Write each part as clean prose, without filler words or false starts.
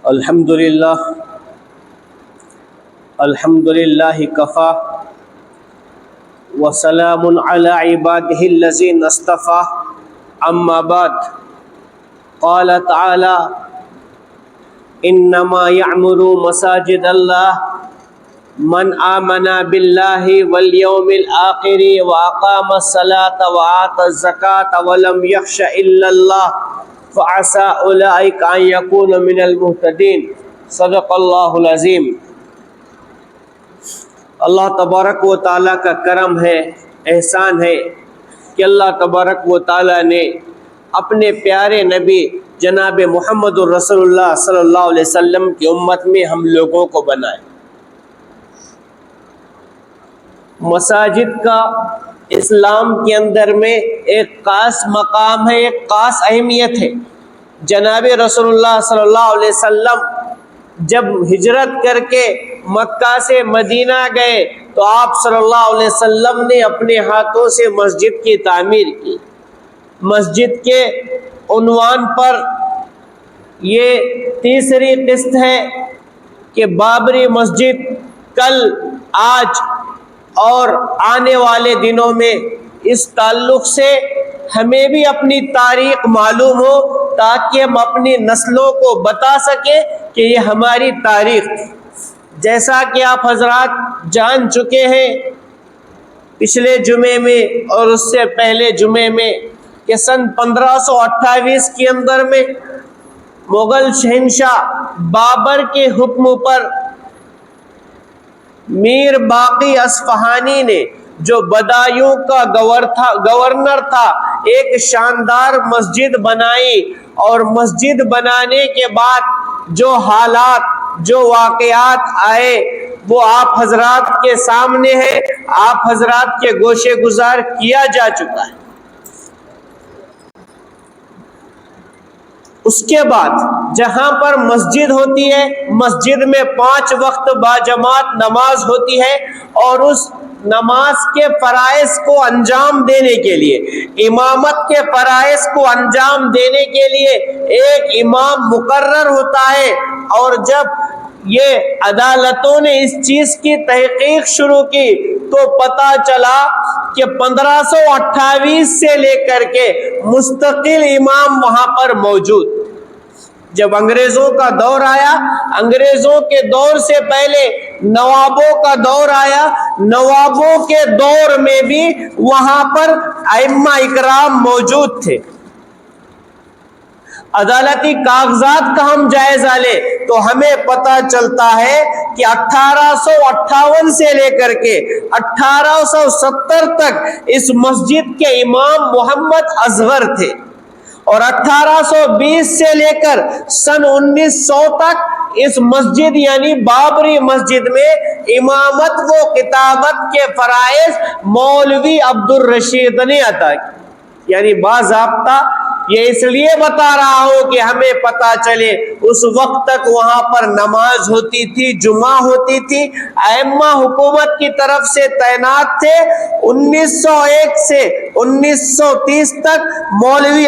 الحمدللہ کفا وسلام علی عبادہ الذین اصطفى اما بعد قال تعالی انما يعمر مساجد اللہ من آمن باللہ والیوم الآخر واقام الصلاة وآتى الزکاة ولم یخش الا اللہ فعسى اولئک ان یکونوا من المہتدین۔ صدق اللہ العظیم۔ اللہ تبارک و تعالیٰ کا کرم ہے، احسان ہے کہ اللہ تبارک و تعالیٰ نے اپنے پیارے نبی جناب محمد الرسول اللہ صلی اللہ علیہ وسلم کی امت میں ہم لوگوں کو بنائے۔ مساجد کا اسلام کے اندر میں ایک خاص مقام ہے، ایک خاص اہمیت ہے۔ جناب رسول اللہ صلی اللہ علیہ وسلم جب ہجرت کر کے مکہ سے مدینہ گئے تو آپ صلی اللہ علیہ وسلم نے اپنے ہاتھوں سے مسجد کی تعمیر کی۔ مسجد کے عنوان پر یہ تیسری قسط ہے کہ بابری مسجد کل، آج اور آنے والے دنوں میں اس تعلق سے ہمیں بھی اپنی تاریخ معلوم ہو تاکہ ہم اپنی نسلوں کو بتا سکیں کہ یہ ہماری تاریخ تھی۔ جیسا کہ آپ حضرات جان چکے ہیں پچھلے جمعے میں اور اس سے پہلے جمعے میں کہ سن 1528 کے اندر میں مغل شہنشاہ بابر کے حکم پر میر باقی اصفہانی نے جو بدایوں کا گورنر تھا ایک شاندار مسجد بنائی، اور مسجد بنانے کے بعد جو حالات، جو واقعات آئے وہ آپ حضرات کے سامنے ہے، آپ حضرات کے گوشے گزار کیا جا چکا ہے۔ اس کے بعد جہاں پر مسجد ہوتی ہے، مسجد میں 5 وقت باجماعت نماز ہوتی ہے، اور اس نماز کے فرائض کو انجام دینے کے لیے، امامت کے فرائض کو انجام دینے کے لیے ایک امام مقرر ہوتا ہے۔ اور جب یہ عدالتوں نے اس چیز کی تحقیق شروع کی تو پتہ چلا کہ 1528 سے لے کر کے مستقل امام وہاں پر موجود۔ جب انگریزوں کا دور آیا، انگریزوں کے دور سے پہلے نوابوں کا دور آیا، نوابوں کے دور میں بھی وہاں پر ائمہ اکرام موجود تھے۔ عدالتی کاغذات کا ہم جائزہ لیں تو ہمیں پتہ چلتا ہے کہ 1858 سے لے کر کے 1870 تک اس مسجد کے امام محمد اصغر تھے، اور 1820 سے لے کر سن 1900 تک اس مسجد یعنی بابری مسجد میں امامت و کتابت کے فرائض مولوی عبدالرشید نے عطا کی۔ یعنی باضابطہ یہ اس لیے بتا رہا ہوں کہ ہمیں پتہ چلے اس وقت تک وہاں پر نماز ہوتی تھی، جمعہ ہوتی تھی، ائمہ حکومت کی طرف سے تعینات تھے۔ 1901 سے 1930 تک مولوی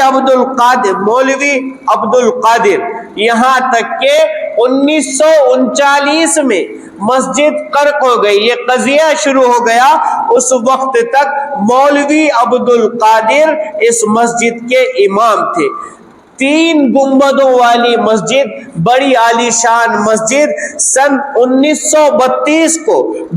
عبدالقادر، یہاں تک کہ 1939 میں مسجد غرق ہو گئی، یہ قضیہ شروع ہو گیا۔ اس وقت تک مولوی عبدالقادر اس مسجد کے امام تھے۔ 3 گنبدوں والی مسجد، بڑی عالی شان مسجد، سن 1932 کو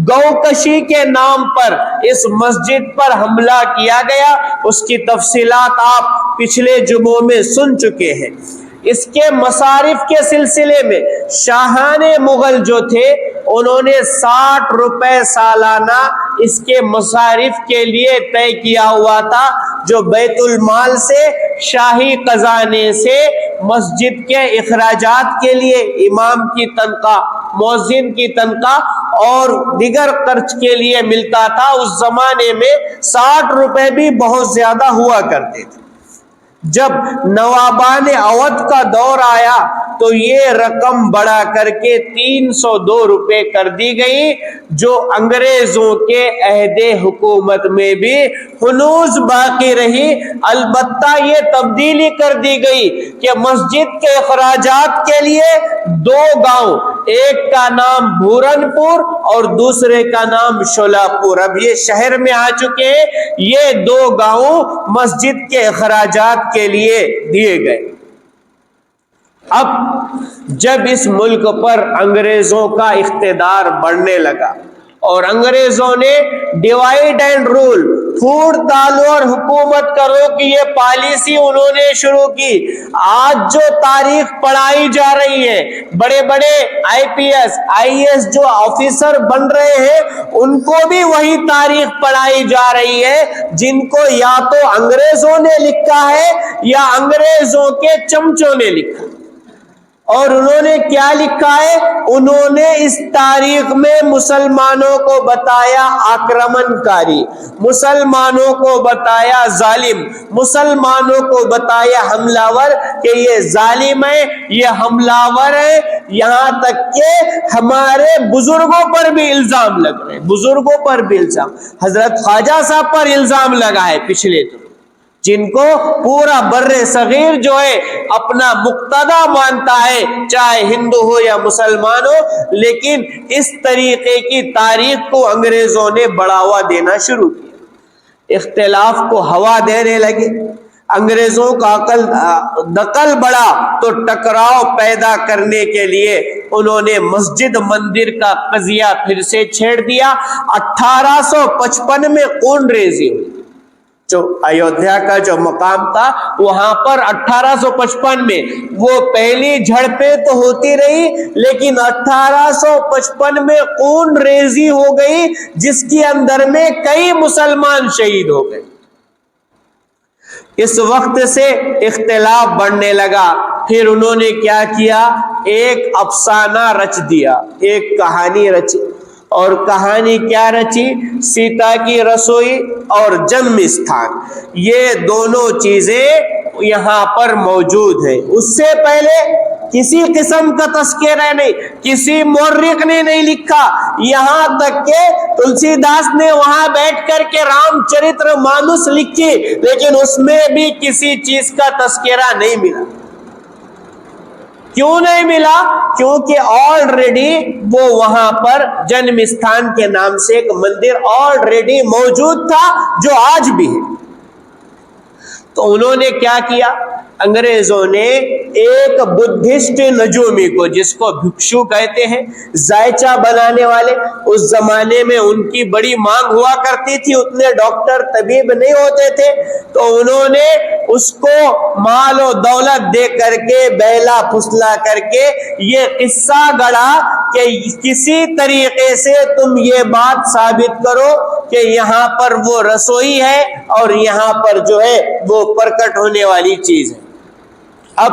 گوکشی کے نام پر اس مسجد پر حملہ کیا گیا۔ اس کی تفصیلات آپ پچھلے جمعوں میں سن چکے ہیں۔ اس کے مصارف کے سلسلے میں شاہان مغل جو تھے انہوں نے 60 روپے سالانہ اس کے مصارف کے لیے طے کیا ہوا تھا، جو بیت المال سے، شاہی خزانے سے مسجد کے اخراجات کے لیے، امام کی تنخواہ، مؤذن کی تنخواہ اور دیگر خرچ کے لیے ملتا تھا۔ اس زمانے میں 60 روپے بھی بہت زیادہ ہوا کرتے تھے۔ جب نوابان اودھ کا دور آیا تو یہ رقم بڑھا کر کے 302 روپے کر دی گئی، جو انگریزوں کے عہد حکومت میں بھی ہنوز باقی رہی۔ البتہ یہ تبدیلی کر دی گئی کہ مسجد کے اخراجات کے لیے 2 گاؤں، ایک کا نام بھورن پور اور دوسرے کا نام شولاپور، اب یہ شہر میں آ چکے ہیں، یہ 2 گاؤں مسجد کے اخراجات کے لیے دیے گئے۔ اب جب اس ملک پر انگریزوں کا اقتدار بڑھنے لگا اور انگریزوں نے ڈیوائیڈ اینڈ رول، پھوڑ ڈالو اور حکومت کرو کی یہ پالیسی انہوں نے شروع کی، آج جو تاریخ پڑھائی جا رہی ہے، بڑے بڑے IPS IAS جو آفیسر بن رہے ہیں، ان کو بھی وہی تاریخ پڑھائی جا رہی ہے جن کو یا تو انگریزوں نے لکھا ہے یا انگریزوں کے چمچوں نے لکھا۔ اور انہوں نے کیا لکھا ہے؟ انہوں نے اس تاریخ میں مسلمانوں کو بتایا آکرمن کاری، مسلمانوں کو بتایا ظالم، مسلمانوں کو بتایا حملہ ور، کہ یہ ظالم ہے، یہ حملہ ور ہے، یہاں تک کہ ہمارے بزرگوں پر بھی الزام لگ رہے ہیں، بزرگوں پر بھی الزام، حضرت خواجہ صاحب پر الزام لگا ہے پچھلے دنوں، جن کو پورا بر صغیر جو ہے اپنا مقتدی مانتا ہے، چاہے ہندو ہو یا مسلمان ہو، لیکن اس طریقے کی تاریخ کو انگریزوں نے بڑھاوا دینا شروع کیا، اختلاف کو ہوا دینے لگے، انگریزوں کا دخل بڑھا تو ٹکراؤ پیدا کرنے کے لیے انہوں نے مسجد مندر کا قضیہ پھر سے چھیڑ دیا۔ 1855 میں خون ریزی ہوئی، جو ایودھیا کا جو مقام تھا وہاں پر 1855 میں وہ پہلی جھڑپیں تو ہوتی رہی، لیکن 1855 میں خون ریزی ہو گئی جس کے اندر میں کئی مسلمان شہید ہو گئے۔ اس وقت سے اختلاف بڑھنے لگا، پھر انہوں نے کیا کیا، ایک افسانہ رچ دیا، ایک کہانی رچی، اور کہانی کیا رچی؟ سیتا کی رسوئی اور جنم استھان، یہ دونوں چیزیں یہاں پر موجود ہیں۔ اس سے پہلے کسی قسم کا تذکرہ نہیں، کسی مورخ نے نہیں لکھا، یہاں تک کہ تلسی داس نے وہاں بیٹھ کر کے رام چرتر مانس لکھی، لیکن اس میں بھی کسی چیز کا تذکرہ نہیں ملا۔ کیوں نہیں ملا؟ کیونکہ آلریڈی وہ وہاں پر جنم استھان کے نام سے ایک مندر آلریڈی موجود تھا جو آج بھی ہے۔ تو انہوں نے کیا کیا، انگریزوں نے ایک بدھسٹ نجومی کو، جس کو بھکشو کہتے ہیں، ذائچہ بنانے والے، اس زمانے میں ان کی بڑی مانگ ہوا کرتی تھی، اتنے ڈاکٹر طبیب نہیں ہوتے تھے، تو انہوں نے اس کو مال و دولت دے کر کے، بہلا پھسلا کر کے یہ قصہ گڑھا کہ کسی طریقے سے تم یہ بات ثابت کرو کہ یہاں پر وہ رسوئی ہے اور یہاں پر جو ہے وہ پرکٹ ہونے والی چیز ہے۔ اب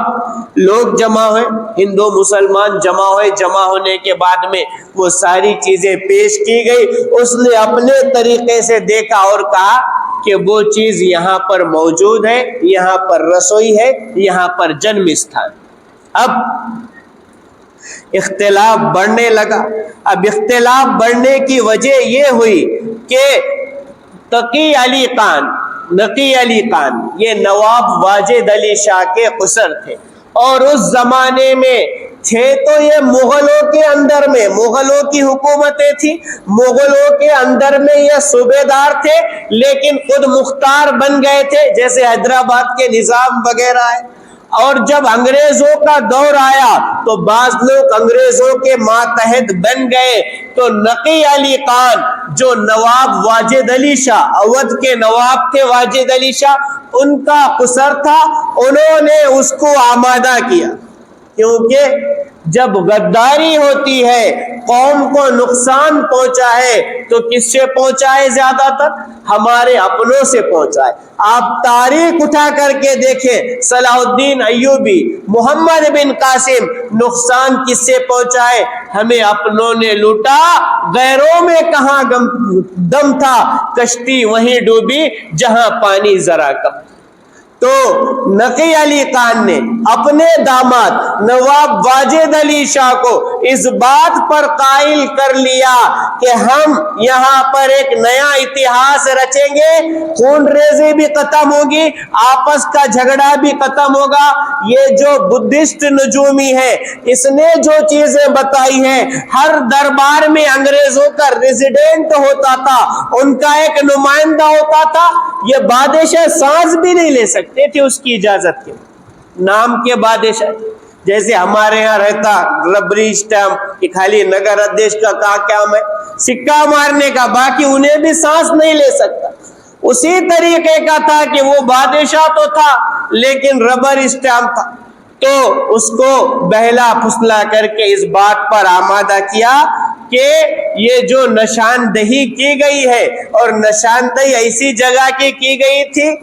لوگ جمع ہوئے، ہندو مسلمان جمع ہوئے، جمع ہونے کے بعد میں وہ ساری چیزیں پیش کی گئی، اس نے اپنے طریقے سے دیکھا اور کہا کہ وہ چیز یہاں پر موجود ہے، یہاں پر رسوئی ہے، یہاں پر جنم استھان۔ اب اختلاف بڑھنے لگا، اب اختلاف بڑھنے کی وجہ یہ ہوئی کہ نقی علی خان یہ نواب واجد علی شاہ کے خسر تھے، اور اس زمانے میں تھے تو یہ مغلوں کے اندر میں، مغلوں کی حکومتیں تھی، مغلوں کے اندر میں یہ صوبیدار تھے، لیکن خود مختار بن گئے تھے، جیسے حیدرآباد کے نظام وغیرہ ہے۔ اور جب انگریزوں کا دور آیا تو بعض لوگ انگریزوں کے ماتحت بن گئے، تو نقی علی خان جو نواب واجد علی شاہ، اودھ کے نواب تھے واجد علی شاہ، ان کا خسر تھا، انہوں نے اس کو آمادہ کیا، کیونکہ جب غداری ہوتی ہے، قوم کو نقصان پہنچا ہے، تو کس سے پہنچا ہے؟ زیادہ تر ہمارے اپنوں سے پہنچا ہے۔ آپ تاریخ اٹھا کر کے دیکھیں، صلاح الدین ایوبی، محمد بن قاسم، نقصان کس سے پہنچا ہے؟ ہمیں اپنوں نے لوٹا، غیروں میں کہاں دم تھا، کشتی وہیں ڈوبی جہاں پانی ذرا کم۔ تو نقی علی خان نے اپنے داماد نواب واجد علی شاہ کو اس بات پر قائل کر لیا کہ ہم یہاں پر ایک نیا اتہاس رچیں گے، خون ریزی بھی ختم ہوگی، آپس کا جھگڑا بھی ختم ہوگا۔ یہ جو بدھسٹ نجومی ہے اس نے جو چیزیں بتائی ہیں، ہر دربار میں انگریزوں کا ریزیڈنٹ ہوتا تھا، ان کا ایک نمائندہ ہوتا تھا، یہ بادشاہ سانس بھی نہیں لے سکتے تھے اس کی اجازت کے، نام کے بادشاہ، جیسے ہمارے ہاں رہتا ربری اسٹمپ کہ خالی نگر ادیش کا کام ہے سکہ مارنے کا، باقی انہیں بھی سانس نہیں لے سکتا۔ اسی طریقے کا تھا کہ وہ بادشاہ تو تھا لیکن ربر اسٹمپ تھا، تو اس کو بہلا پھسلا کر کے اس بات پر آمادہ کیا کہ یہ جو نشاندہی کی گئی ہے، اور نشاندہی ایسی جگہ کی گئی تھی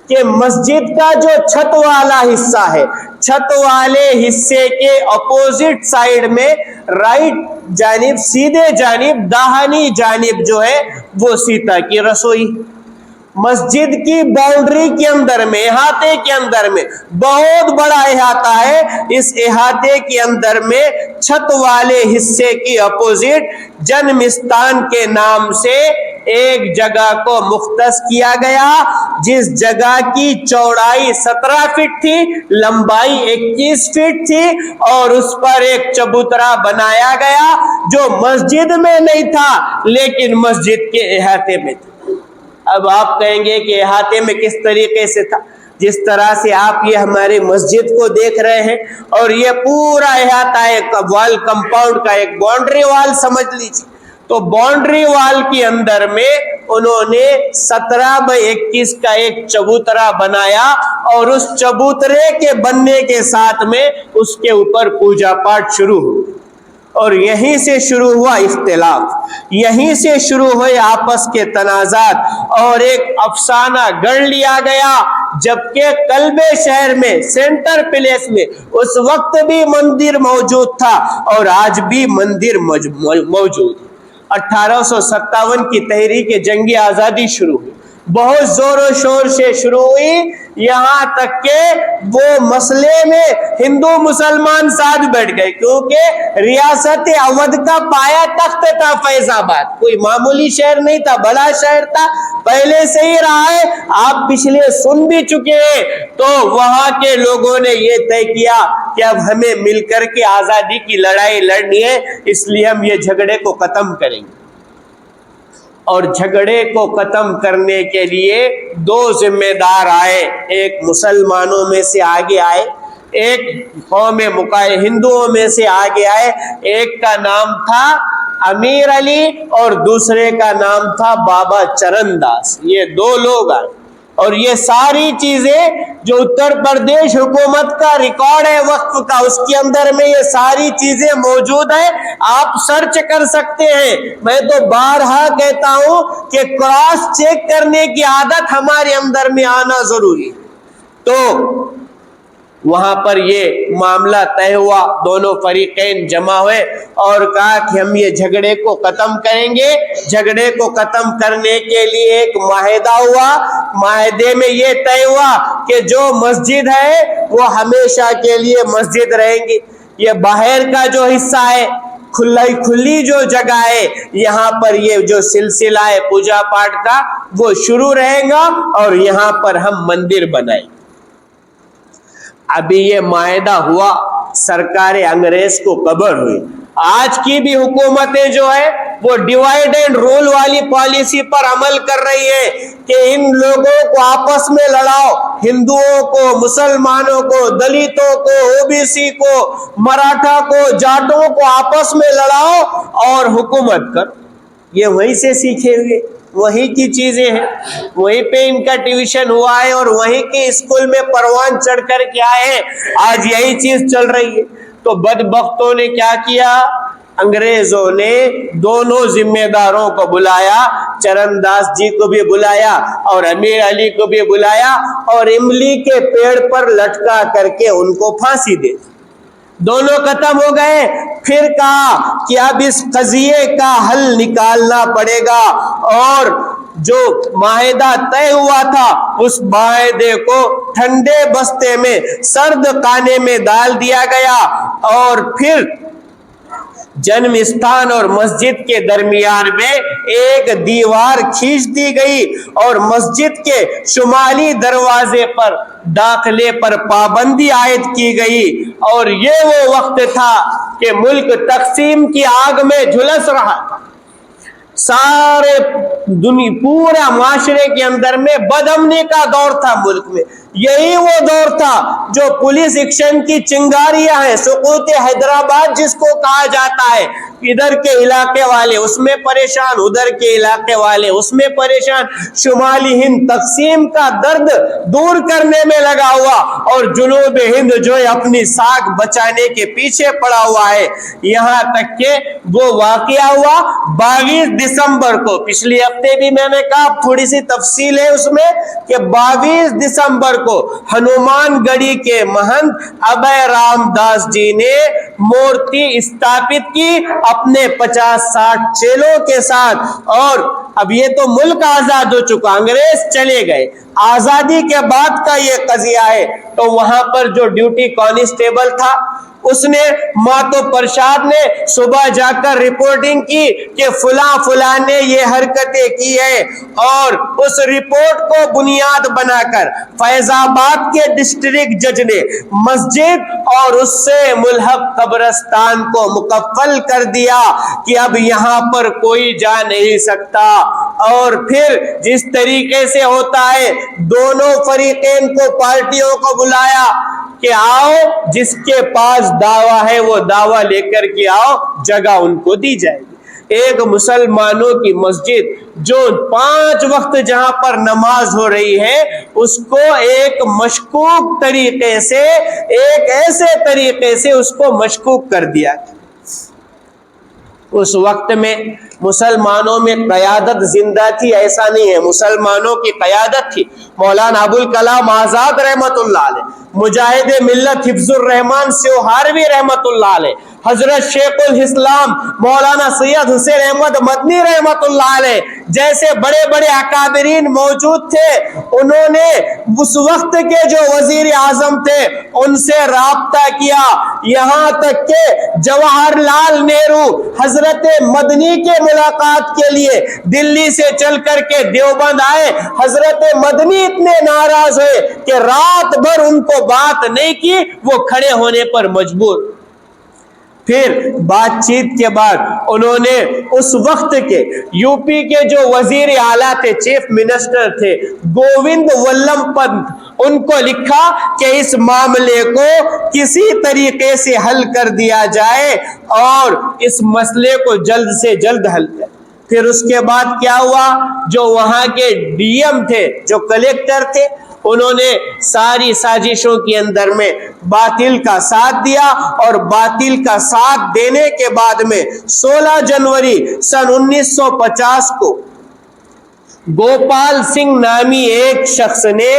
کہ مسجد کا جو چھت والا حصہ ہے، چھت والے حصے کے اپوزٹ سائیڈ میں رائٹ جانب، سیدھے جانب، داہنی جانب جو ہے وہ سیتا کی رسوئی، مسجد کی باؤنڈری کے اندر میں، احاطے کے اندر میں بہت بڑا احاطہ ہے، اس احاطے کے اندر میں چھت والے حصے کی اپوزٹ جنمستان کے نام سے ایک جگہ کو مختص کیا گیا، جس جگہ کی چوڑائی 17 فٹ تھی، لمبائی 21 فٹ تھی، اور اس پر ایک چبوترا بنایا گیا جو مسجد میں نہیں تھا لیکن مسجد کے احاطے میں تھا۔ اب آپ کہیں گے کہ احاطے میں کس طریقے سے تھا؟ جس طرح سے آپ یہ ہماری مسجد کو دیکھ رہے ہیں اور یہ پورا احاطہ ایک وال کمپاؤنڈ کا ایک باؤنڈری وال سمجھ لیجیے، تو باؤنڈری وال کے اندر میں انہوں نے 17x21 کا ایک چبوترا بنایا، اور اس چبوترے کے بننے کے ساتھ میں اس کے اوپر پوجا پاٹ شروع ہو، اور یہیں سے شروع ہوا اختلاف، یہیں سے شروع ہوئے آپس کے تنازعات، اور ایک افسانہ گڑھ لیا گیا، جبکہ قلب شہر میں سینٹر پلیس میں اس وقت بھی مندر موجود تھا اور آج بھی مندر موجود ہے۔ 1857 کی تحریک جنگی آزادی شروع ہوئی، بہت زور و شور سے شروع ہوئی، یہاں تک کہ وہ مسئلے میں ہندو مسلمان ساتھ بیٹھ گئے، کیونکہ ریاست اودھ کا پایا تخت تھا فیض آباد، کوئی معمولی شہر نہیں تھا، بڑا شہر تھا، پہلے سے ہی رہا ہے، آپ پچھلے سن بھی چکے ہیں۔ تو وہاں کے لوگوں نے یہ طے کیا کہ اب ہمیں مل کر کے آزادی کی لڑائی لڑنی ہے، اس لیے ہم یہ جھگڑے کو ختم کریں گے۔ اور جھگڑے کو ختم کرنے کے لیے دو ذمہ دار آئے، ایک مسلمانوں میں سے آگے آئے، ایک قوم ہندوؤں میں سے آگے آئے، ایک کا نام تھا امیر علی اور دوسرے کا نام تھا بابا چرن داس، یہ دو لوگ آئے، اور یہ ساری چیزیں جو اتر پردیش حکومت کا ریکارڈ ہے وقف کا، اس کے اندر میں یہ ساری چیزیں موجود ہیں، آپ سرچ کر سکتے ہیں۔ میں تو بارہا کہتا ہوں کہ کراس چیک کرنے کی عادت ہمارے اندر میں آنا ضروری ہے۔ تو وہاں پر یہ معاملہ طے ہوا، دونوں فریقین جمع ہوئے اور کہا کہ ہم یہ جھگڑے کو ختم کریں گے۔ جھگڑے کو ختم کرنے کے لیے ایک معاہدہ ہوا، معاہدے میں یہ طے ہوا کہ جو مسجد ہے وہ ہمیشہ کے لیے مسجد رہیں گی، یہ باہر کا جو حصہ ہے، کھلی جو جگہ ہے، یہاں پر یہ جو سلسلہ ہے پوجا پاٹ کا وہ شروع رہے گا، اور یہاں پر ہم مندر بنائیں گے۔ ابھی یہ معاہدہ ہوا، سرکار انگریز کو خبر ہوئی، آج کی بھی حکومتیں جو ہے وہ ڈیوائیڈ اینڈ رول والی پالیسی پر عمل کر رہی ہے کہ ان لوگوں کو آپس میں لڑاؤ، ہندوؤں کو، مسلمانوں کو، دلتوں کو، او بی سی کو، مراٹھا کو، جاٹوں کو آپس میں لڑاؤ اور حکومت کرو۔ یہ وہیں سے سیکھے ہوئے، وہی کی چیزیں ہیں، وہیں پہ ان کا ٹیوشن ہوا ہے اور وہیں کے اسکول میں پروان چڑھ کر کے آئے ہیں، آج یہی چیز چل رہی ہے۔ تو بدبختوں نے کیا کیا، انگریزوں نے دونوں ذمہ داروں کو بلایا، چرن داس جی کو بھی بلایا اور امیر علی کو بھی بلایا، اور املی کے پیڑ پر لٹکا کر کے ان کو پھانسی دے دی۔ دونوں ختم ہو گئے۔ پھر کہا کہ اب اس قضیے کا حل نکالنا پڑے گا، اور جو معاہدہ طے ہوا تھا اس معاہدے کو ٹھنڈے بستے میں سرد خانے میں ڈال دیا گیا، اور پھر جنم استھان اور مسجد کے درمیان میں ایک دیوار کھینچ دی گئی اور مسجد کے شمالی دروازے پر داخلے پر پابندی عائد کی گئی۔ اور یہ وہ وقت تھا کہ ملک تقسیم کی آگ میں جھلس رہا تھا، سارے پورا معاشرے کے اندر میں بد امنی کا دور تھا ملک میں۔ یہی وہ دور تھا جو پولیس ایکشن کی چنگاریاں ہیں، سقوط حیدرآباد جس کو کہا جاتا ہے، ادھر کے علاقے والے اس میں پریشان، ادھر کے علاقے والے اس میں پریشان، شمالی ہند تقسیم کا درد دور کرنے میں لگا ہوا اور جنوب ہند جو اپنی ساکھ بچانے کے پیچھے پڑا ہوا ہے۔ یہاں تک کہ وہ واقعہ ہوا 22 دسمبر کو، پچھلے ہفتے بھی میں نے کہا تھوڑی سی تفصیل ہے اس میں، کہ 22 دسمبر کو ہنومان گڑھی کے مہنت ابے رام داس جی نے مورتی استھاپت کی اپنے 50-60 چیلوں کے ساتھ۔ اور اب یہ تو ملک آزاد ہو چکا، انگریز چلے گئے، آزادی کے بعد کا یہ قضیہ ہے۔ تو وہاں پر جو ڈیوٹی کانسٹیبل تھا اس نے ماتو پرشاد نے صبح جا کر رپورٹنگ کی کہ فلاں فلاں نے یہ حرکتیں کی ہے، اور اس رپورٹ کو بنیاد بنا کر فیض آباد کے ڈسٹرکٹ جج نے مسجد اور اس سے ملحق قبرستان کو مکفل کر دیا کہ اب یہاں پر کوئی جا نہیں سکتا۔ اور پھر جس طریقے سے ہوتا ہے دونوں فریقین کو، پارٹیوں کو بلایا کہ آؤ جس کے پاس دعویٰ ہے وہ دعویٰ لے کر کے آؤ، جگہ ان کو دی جائے گی۔ ایک مسلمانوں کی مسجد جو 5 وقت جہاں پر نماز ہو رہی ہے اس کو ایک مشکوک طریقے سے، ایک ایسے طریقے سے اس کو مشکوک کر دیا۔ اس وقت میں مسلمانوں میں قیادت زندہ تھی ایسا نہیں ہے، مسلمانوں کی قیادت تھی۔ مولانا ابوالکلام آزاد رحمت اللہ علیہ، مجاہد ملت حفظ الرحمان سیوہاروی رحمت اللہ علیہ، حضرت شیخ الاسلام مولانا سید حسین احمد مدنی رحمت اللہ علیہ جیسے بڑے بڑے اکابرین موجود تھے۔ انہوں نے اس وقت کے جو وزیر اعظم تھے ان سے رابطہ کیا، یہاں تک کہ جواہر لال نہرو حضرت مدنی کے ملاقات کے لیے دلی سے چل کر کے دیوبند آئے۔ حضرت مدنی اتنے ناراض ہوئے کہ رات بھر ان کو بات نہیں کی، وہ کھڑے ہونے پر مجبور۔ پھر بات چیت کے بعد انہوں نے اس وقت کے یو پی کے جو وزیر اعلیٰ تھے، چیف منسٹر تھے، گووند ولم پنت، ان کو لکھا کہ اس معاملے کو کسی طریقے سے حل کر دیا جائے اور اس مسئلے کو جلد سے جلد حل کریں۔ پھر اس کے بعد کیا ہوا، جو وہاں کے ڈی ایم تھے، جو کلیکٹر تھے، انہوں نے ساری سازشوں کے اندر میں باطل کا ساتھ دیا، اور باطل کا ساتھ دینے کے بعد میں 16 جنوری سن 1950 کو گوپال سنگھ نامی ایک شخص نے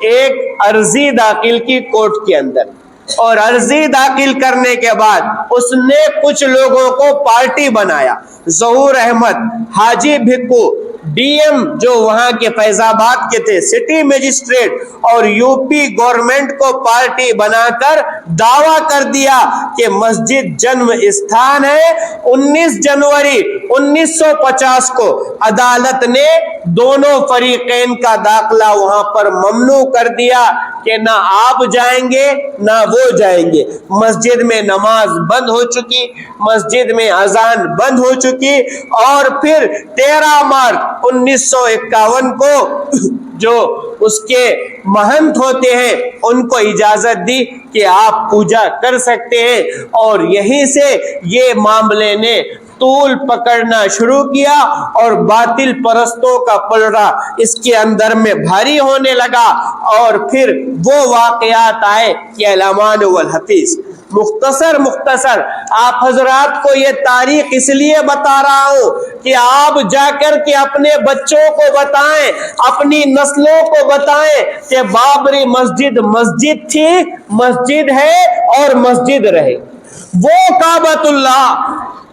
ایک عرضی داخل کی کورٹ کے اندر، اور عرضی داخل کرنے کے بعد اس نے کچھ لوگوں کو پارٹی بنایا۔ ظہور احمد، حاجی بھکو، ڈی ایم جو وہاں کے فیض آباد کے تھے، سٹی مجسٹریٹ، اور یو پی گورنمنٹ کو پارٹی بنا کر دعویٰ کر دیا کہ مسجد جنم استھان ہے۔ 19 جنوری 1950 کو عدالت نے دونوں فریقین کا داخلہ وہاں پر ممنوع کر دیا کہ نہ آپ جائیں گے نہ وہ جائیں گے۔ مسجد میں نماز بند ہو چکی، مسجد میں اذان بند ہو چکی، اور پھر 13 مارچ 1951 کو جو اس کے مہنت ہوتے ہیں ان کو اجازت دی کہ آپ پوجا کر سکتے ہیں، اور یہیں سے یہ معاملے نے طول پکڑنا شروع کیا اور باطل پرستوں کا پلڑا اس کے اندر میں بھاری ہونے لگا، اور پھر وہ واقعات آئے کہ الامان والحفیظ۔ مختصر آپ حضرات کو یہ تاریخ اس لیے بتا رہا ہوں کہ آپ جا کر کے اپنے بچوں کو بتائیں، اپنی نسلوں کو بتائیں کہ بابری مسجد مسجد تھی، مسجد ہے اور مسجد رہے۔ وہ کعبۃ اللہ